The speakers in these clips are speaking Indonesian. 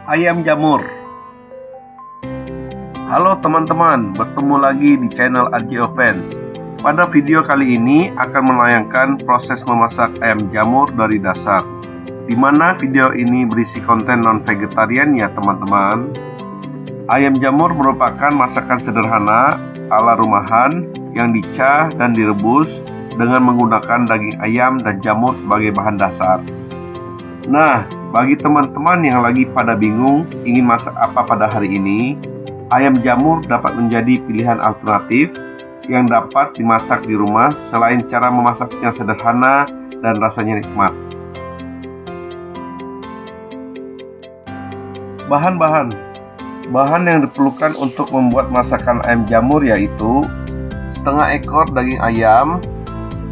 Ayam jamur. Halo teman-teman, bertemu lagi di channel RJO Fans. Pada video kali ini akan menayangkan proses memasak ayam jamur dari dasar, di mana video ini berisi konten non-vegetarian ya teman-teman. Ayam jamur merupakan masakan sederhana ala rumahan yang dicah dan direbus dengan menggunakan daging ayam dan jamur sebagai bahan dasar. Nah, bagi teman-teman yang lagi pada bingung ingin masak apa pada hari ini, ayam jamur dapat menjadi pilihan alternatif yang dapat dimasak di rumah selain cara memasaknya sederhana dan rasanya nikmat. Bahan yang diperlukan untuk membuat masakan ayam jamur yaitu setengah ekor daging ayam,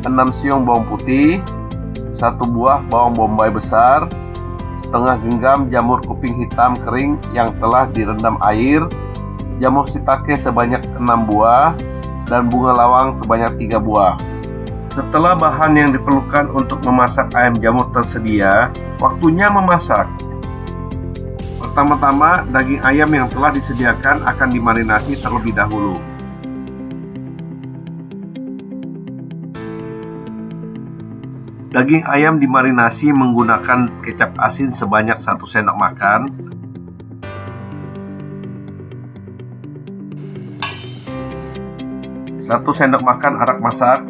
6 siung bawang putih, 1 buah bawang bombay besar, setengah genggam jamur kuping hitam kering yang telah direndam air, jamur shiitake sebanyak 6 buah, dan bunga lawang sebanyak 3 buah. Setelah bahan yang diperlukan untuk memasak ayam jamur tersedia, waktunya memasak. Pertama-tama, daging ayam yang telah disediakan akan dimarinasi terlebih dahulu. Daging ayam dimarinasi menggunakan kecap asin sebanyak 1 sendok makan, satu sendok makan arak masak,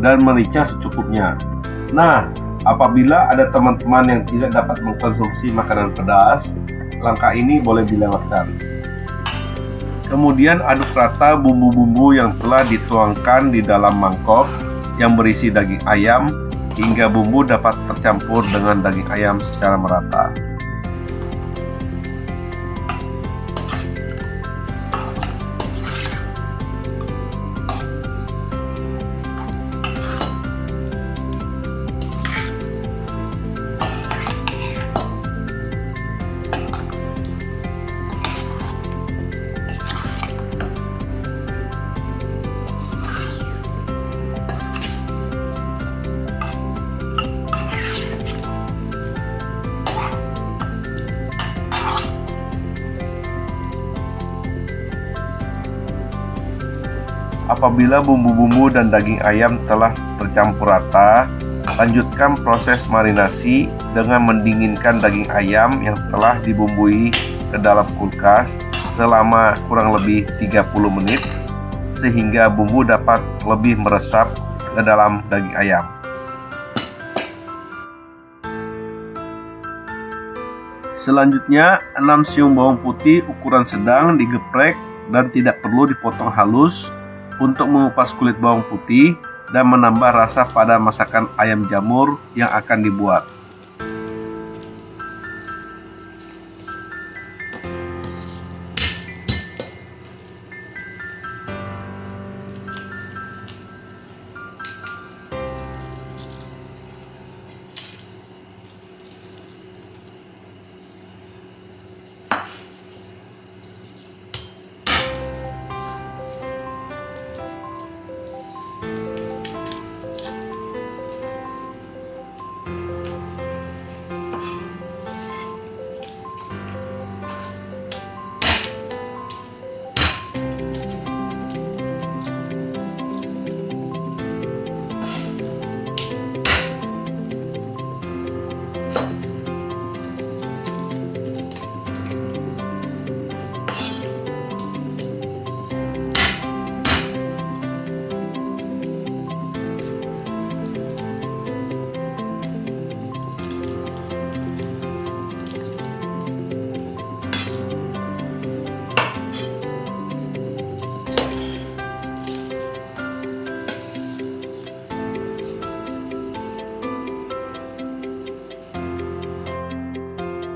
dan merica secukupnya. Nah, apabila ada teman-teman yang tidak dapat mengkonsumsi makanan pedas, langkah ini boleh dilewatkan. Kemudian aduk rata bumbu-bumbu yang telah dituangkan di dalam mangkok yang berisi daging ayam hingga bumbu dapat tercampur dengan daging ayam secara merata. Apabila bumbu-bumbu dan daging ayam telah tercampur rata, lanjutkan proses marinasi dengan mendinginkan daging ayam yang telah dibumbui ke dalam kulkas selama kurang lebih 30 menit sehingga bumbu dapat lebih meresap ke dalam daging ayam. Selanjutnya, 6 siung bawang putih ukuran sedang digeprek dan tidak perlu dipotong halus untuk mengupas kulit bawang putih dan menambah rasa pada masakan ayam jamur yang akan dibuat.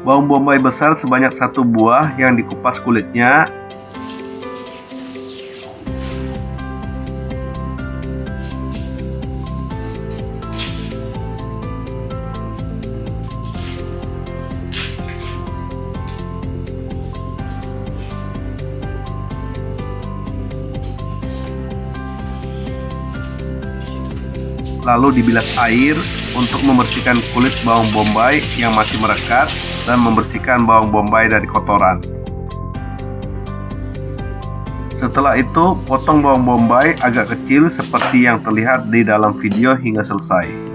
Bawang bombay besar sebanyak 1 buah yang dikupas kulitnya. Lalu dibilas air untuk membersihkan kulit bawang bombay yang masih merekat dan membersihkan bawang bombay dari kotoran. Setelah itu, potong bawang bombay agak kecil seperti yang terlihat di dalam video hingga selesai.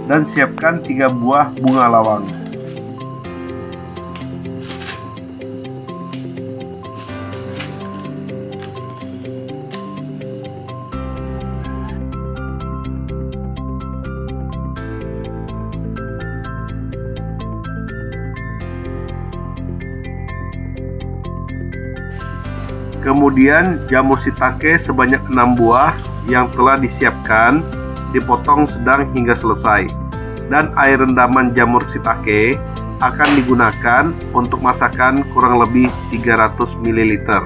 Dan siapkan 3 buah bunga lawang. Kemudian jamur shiitake sebanyak 6 buah yang telah disiapkan dipotong sedang hingga selesai. Dan air rendaman jamur shiitake akan digunakan untuk masakan kurang lebih 300 ml.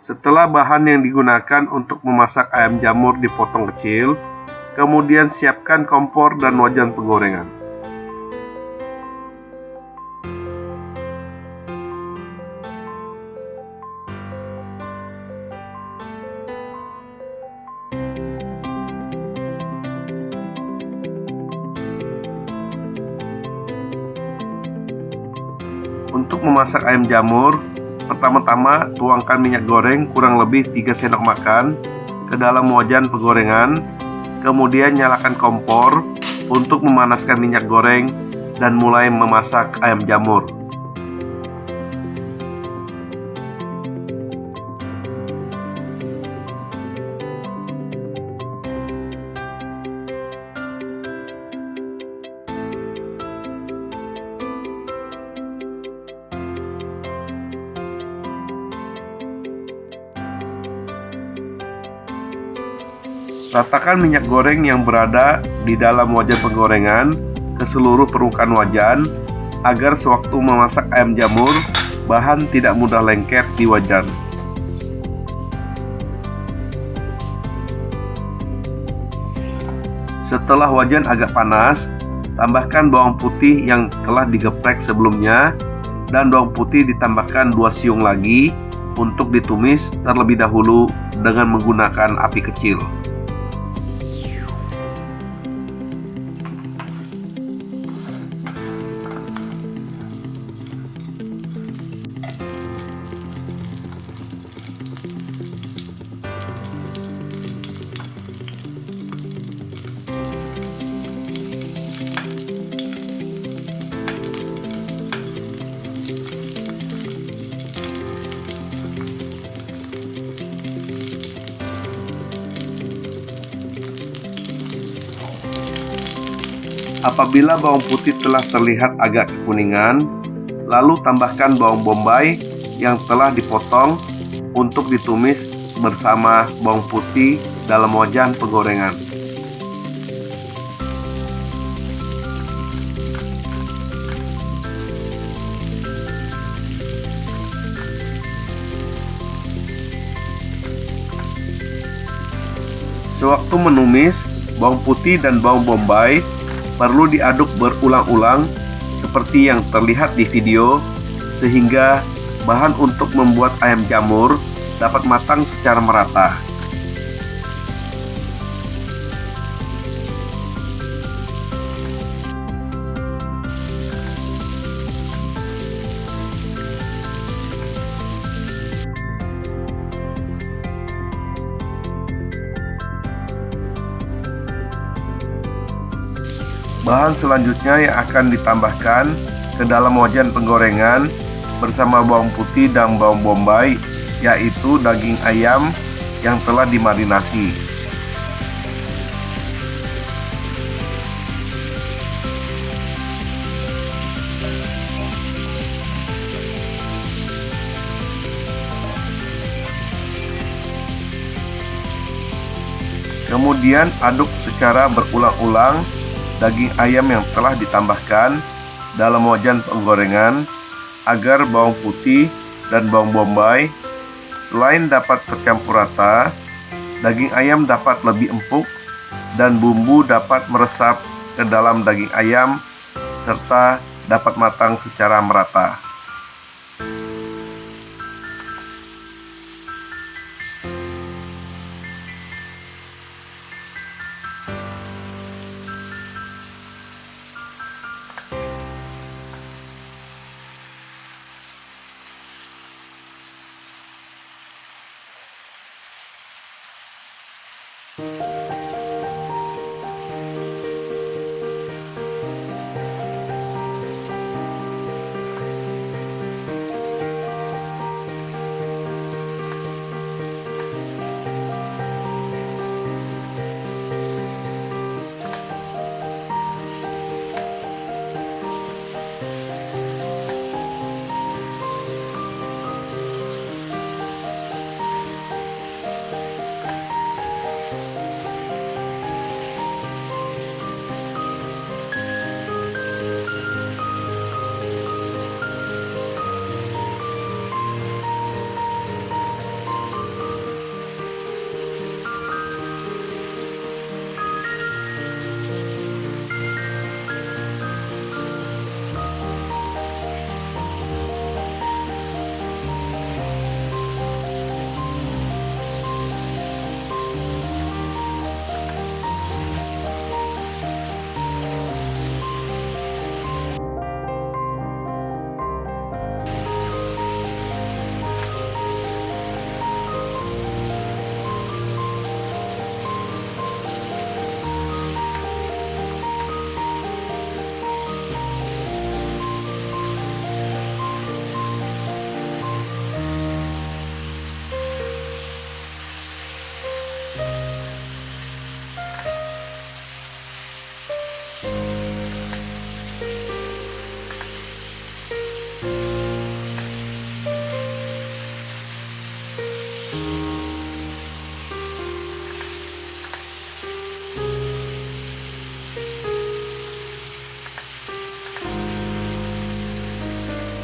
Setelah bahan yang digunakan untuk memasak ayam jamur dipotong kecil, kemudian siapkan kompor dan wajan penggorengan. Untuk memasak ayam jamur, pertama-tama tuangkan minyak goreng kurang lebih 3 sendok makan ke dalam wajan penggorengan. Kemudian nyalakan kompor untuk memanaskan minyak goreng dan mulai memasak ayam jamur. Ratakan minyak goreng yang berada di dalam wajan penggorengan ke seluruh permukaan wajan agar sewaktu memasak ayam jamur, bahan tidak mudah lengket di wajan. Setelah wajan agak panas, tambahkan bawang putih yang telah digeprek sebelumnya dan bawang putih ditambahkan 2 siung lagi untuk ditumis terlebih dahulu dengan menggunakan api kecil. Apabila bawang putih telah terlihat agak kekuningan, lalu tambahkan bawang bombay yang telah dipotong untuk ditumis bersama bawang putih dalam wajan penggorengan. Sewaktu menumis, bawang putih dan bawang bombay perlu diaduk berulang-ulang seperti yang terlihat di video, sehingga bahan untuk membuat ayam jamur dapat matang secara merata. Bahan selanjutnya yang akan ditambahkan ke dalam wajan penggorengan bersama bawang putih dan bawang bombay, yaitu daging ayam yang telah dimarinasi. Kemudian aduk secara berulang-ulang daging ayam yang telah ditambahkan dalam wajan penggorengan agar bawang putih dan bawang bombay selain dapat tercampur rata, daging ayam dapat lebih empuk dan bumbu dapat meresap ke dalam daging ayam serta dapat matang secara merata.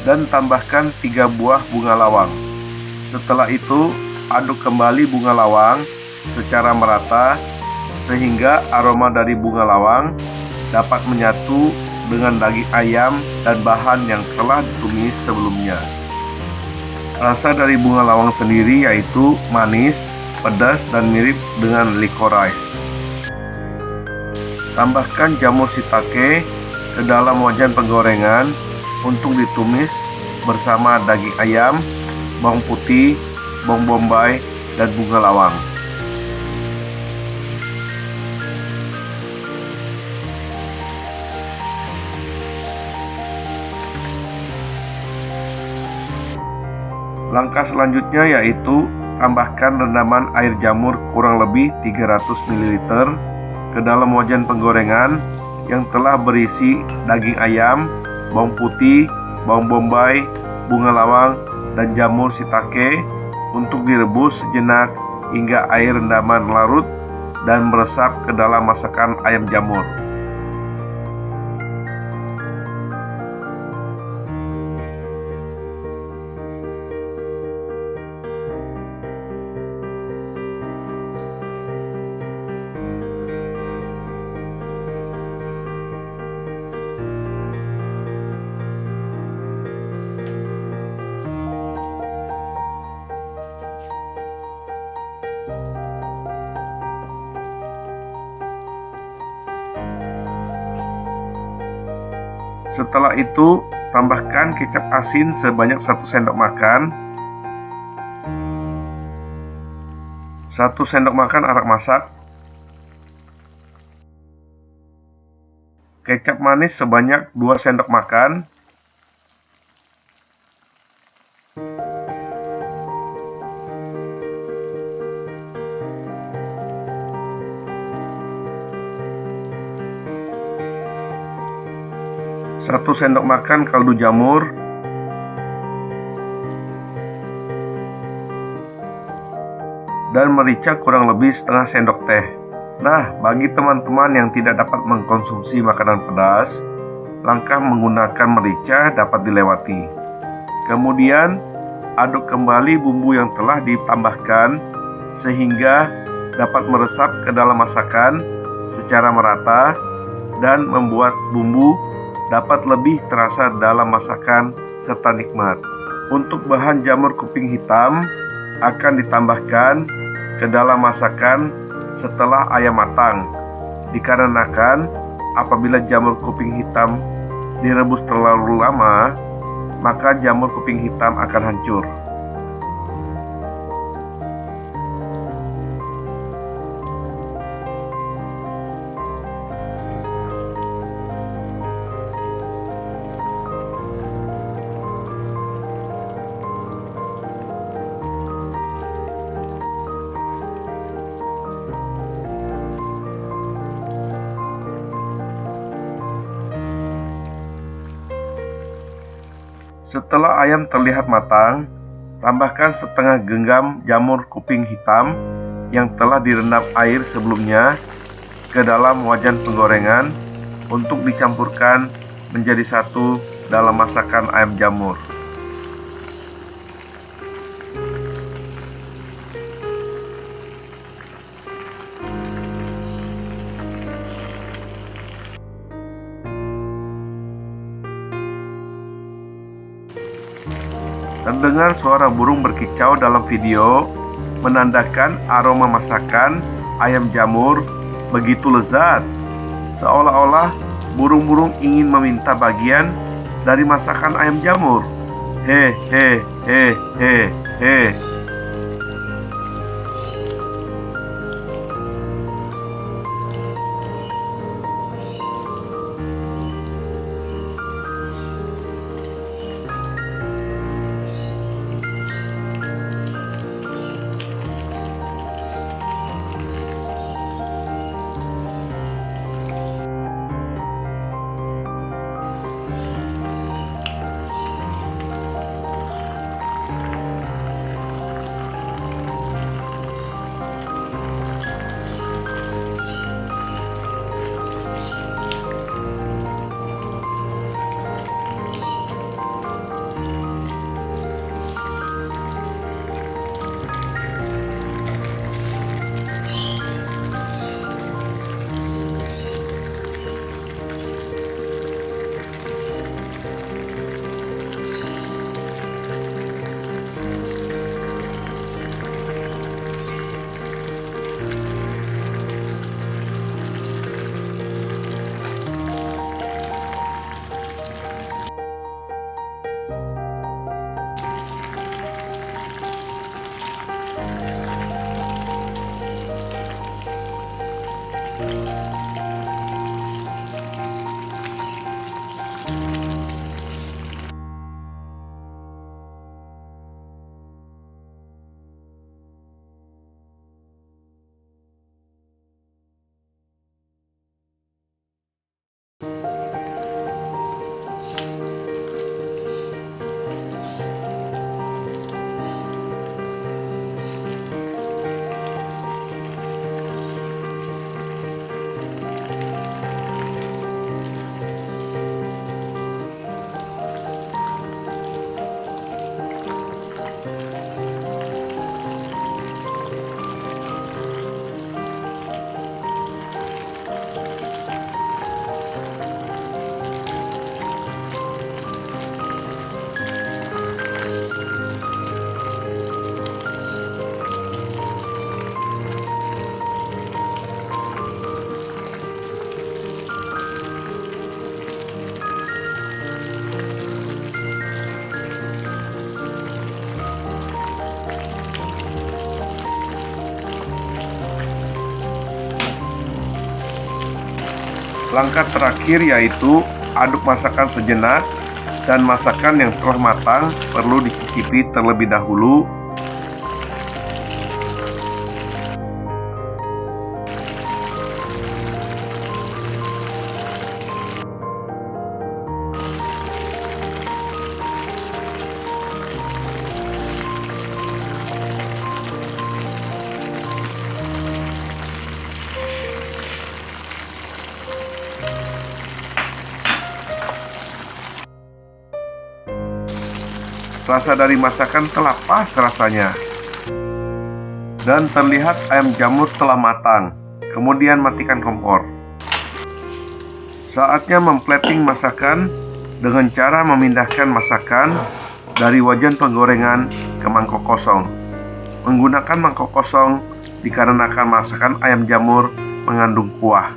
Dan tambahkan 3 buah bunga lawang. Setelah itu, aduk kembali bunga lawang secara merata sehingga aroma dari bunga lawang dapat menyatu dengan daging ayam dan bahan yang telah ditumis sebelumnya. Rasa dari bunga lawang sendiri yaitu manis, pedas, dan mirip dengan licorice. Tambahkan jamur shiitake ke dalam wajan penggorengan untuk ditumis bersama daging ayam, bawang putih, bawang bombay, dan bunga lawang. Langkah selanjutnya yaitu tambahkan rendaman air jamur kurang lebih 300 ml ke dalam wajan penggorengan yang telah berisi daging ayam, bawang putih, bawang bombay, bunga lawang, dan jamur shiitake untuk direbus sejenak hingga air rendaman larut dan meresap ke dalam masakan ayam jamur. Setelah itu, tambahkan kecap asin sebanyak 1 sendok makan, 1 sendok makan arak masak, kecap manis sebanyak 2 sendok makan, satu sendok makan kaldu jamur, dan merica kurang lebih setengah sendok teh. Nah, bagi teman-teman yang tidak dapat mengkonsumsi makanan pedas, langkah menggunakan merica dapat dilewati. Kemudian, aduk kembali bumbu yang telah ditambahkan sehingga dapat meresap ke dalam masakan secara merata dan membuat bumbu dapat lebih terasa dalam masakan serta nikmat. Untuk bahan jamur kuping hitam akan ditambahkan ke dalam masakan setelah ayam matang. Dikarenakan apabila jamur kuping hitam direbus terlalu lama, maka jamur kuping hitam akan hancur. Setelah ayam terlihat matang, tambahkan setengah genggam jamur kuping hitam yang telah direndam air sebelumnya ke dalam wajan penggorengan untuk dicampurkan menjadi satu dalam masakan ayam jamur. Terdengar suara burung berkicau dalam video, menandakan aroma masakan ayam jamur begitu lezat, seolah-olah burung-burung ingin meminta bagian dari masakan ayam jamur. He he he he he. Langkah terakhir yaitu aduk masakan sejenak, dan masakan yang telah matang perlu dicicipi terlebih dahulu. Rasa dari masakan telah pas rasanya, dan terlihat ayam jamur telah matang. Kemudian matikan kompor. Saatnya memplating masakan dengan cara memindahkan masakan dari wajan penggorengan ke mangkok kosong. Menggunakan mangkok kosong dikarenakan masakan ayam jamur mengandung kuah.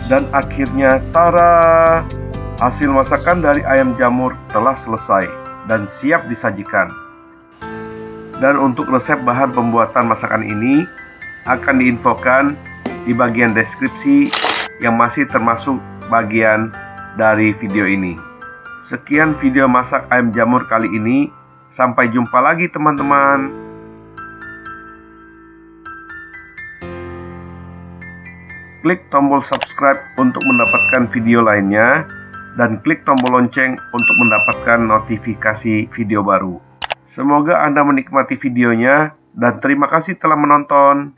Dan akhirnya, tara! Hasil masakan dari ayam jamur telah selesai dan siap disajikan. Dan untuk resep bahan pembuatan masakan ini akan diinfokan di bagian deskripsi yang masih termasuk bagian dari video ini. Sekian video masak ayam jamur kali ini. Sampai jumpa lagi teman-teman. Klik tombol subscribe untuk mendapatkan video lainnya, dan klik tombol lonceng untuk mendapatkan notifikasi video baru. Semoga Anda menikmati videonya, dan terima kasih telah menonton.